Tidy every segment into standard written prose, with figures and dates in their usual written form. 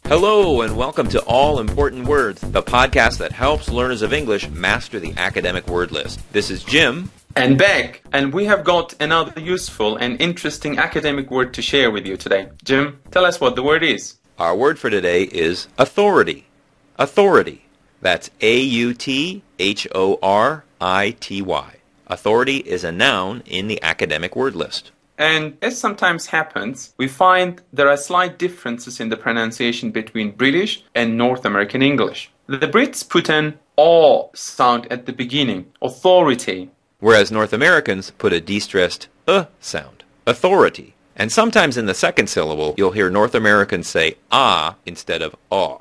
Hello and welcome to All Important Words, the podcast that helps learners of English master the academic word list. This is Jim. And Bek, and we have got another useful and interesting academic word to share with you today. Jim, tell us what the word is. Our word for today is authority. Authority. That's A-U-T-H-O-R-I-T-Y. Authority is a noun in the academic word list. And as sometimes happens, we find there are slight differences in the pronunciation between British and North American English. The Brits put an aw sound at the beginning, authority. Whereas North Americans put a de-stressed sound, authority. And sometimes in the second syllable, you'll hear North Americans say ah instead of aw.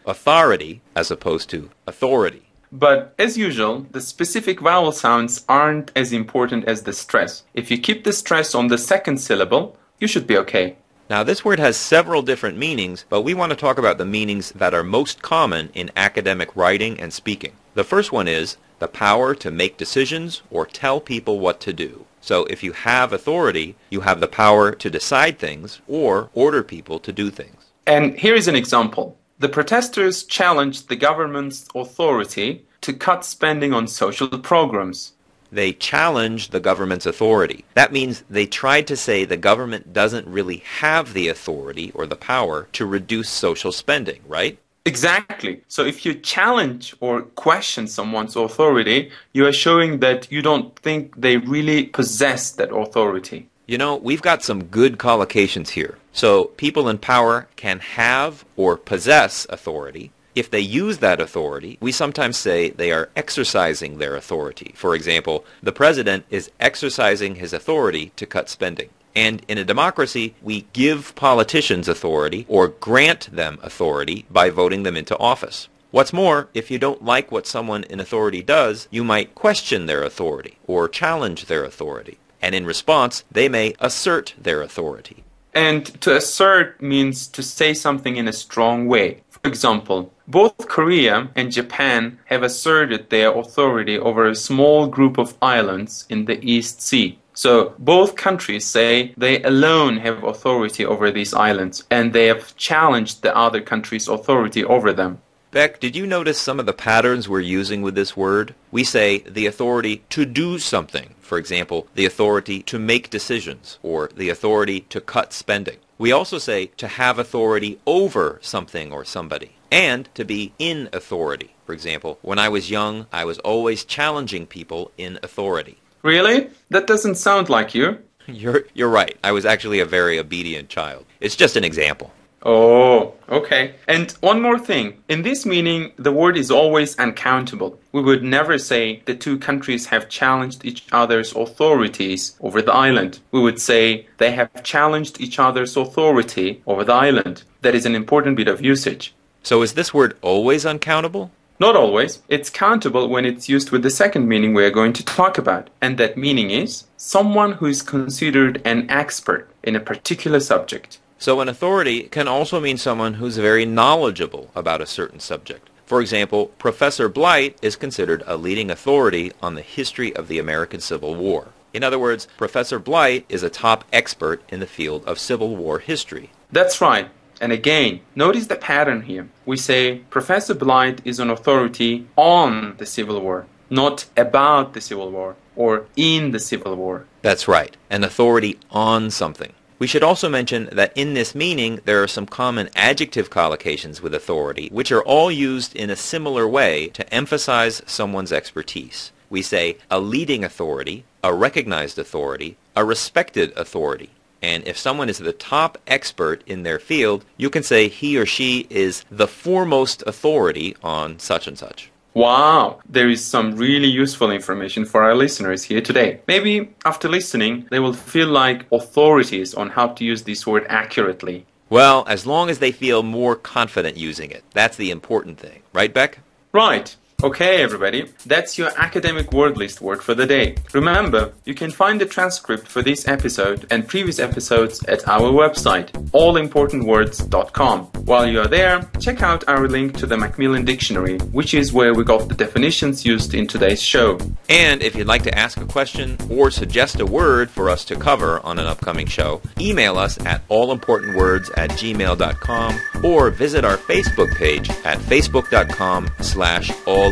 Authority as opposed to authority. But as usual, the specific vowel sounds aren't as important as the stress. If you keep the stress on the second syllable, you should be okay. Now this word has several different meanings, but we want to talk about the meanings that are most common in academic writing and speaking. The first one is the power to make decisions or tell people what to do. So if you have authority, you have the power to decide things or order people to do things. And here is an example. The protesters challenged the government's authority to cut spending on social programs. They challenged the government's authority. That means they tried to say the government doesn't really have the authority or the power to reduce social spending, right? Exactly. So if you challenge or question someone's authority, you are showing that you don't think they really possess that authority. You know, we've got some good collocations here. So people in power can have or possess authority. If they use that authority, we sometimes say they are exercising their authority. For example, the president is exercising his authority to cut spending. And in a democracy, we give politicians authority or grant them authority by voting them into office. What's more, if you don't like what someone in authority does, you might question their authority or challenge their authority. And in response, they may assert their authority. And to assert means to say something in a strong way. For example, both Korea and Japan have asserted their authority over a small group of islands in the East Sea. So both countries say they alone have authority over these islands, and they have challenged the other country's authority over them. Beck, did you notice some of the patterns we're using with this word? We say the authority to do something. For example, the authority to make decisions, or the authority to cut spending. We also say to have authority over something or somebody, and to be in authority. For example, when I was young, I was always challenging people in authority. Really? That doesn't sound like you. You're right. I was actually a very obedient child. It's just an example. Oh, okay. And one more thing. In this meaning, the word is always uncountable. We would never say the two countries have challenged each other's authorities over the island. We would say they have challenged each other's authority over the island. That is an important bit of usage. So is this word always uncountable? Not always. It's countable when it's used with the second meaning we are going to talk about. And that meaning is someone who is considered an expert in a particular subject. So an authority can also mean someone who's very knowledgeable about a certain subject. For example, Professor Blight is considered a leading authority on the history of the American Civil War. In other words, Professor Blight is a top expert in the field of Civil War history. That's right. And again, notice the pattern here. We say Professor Blight is an authority on the Civil War, not about the Civil War or in the Civil War. That's right, an authority on something. We should also mention that in this meaning there are some common adjective collocations with authority, which are all used in a similar way to emphasize someone's expertise. We say a leading authority, a recognized authority, a respected authority. And if someone is the top expert in their field, you can say he or she is the foremost authority on such and such. Wow, there is some really useful information for our listeners here today. Maybe after listening, they will feel like authorities on how to use this word accurately. Well, as long as they feel more confident using it. That's the important thing. Right, Beck? Right. Okay, everybody, that's your academic word list word for the day. Remember, you can find the transcript for this episode and previous episodes at our website, allimportantwords.com. While you are there, check out our link to the Macmillan Dictionary, which is where we got the definitions used in today's show. And if you'd like to ask a question or suggest a word for us to cover on an upcoming show, email us at allimportantwords@gmail.com or visit our Facebook page at facebook.com/allimportantwords.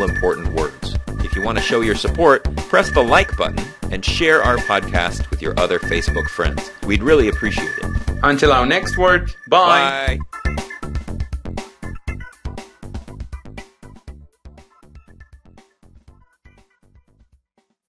If you want to show your support, press the like button and share our podcast with your other Facebook friends. We'd really appreciate it. Until our next word, bye. Bye.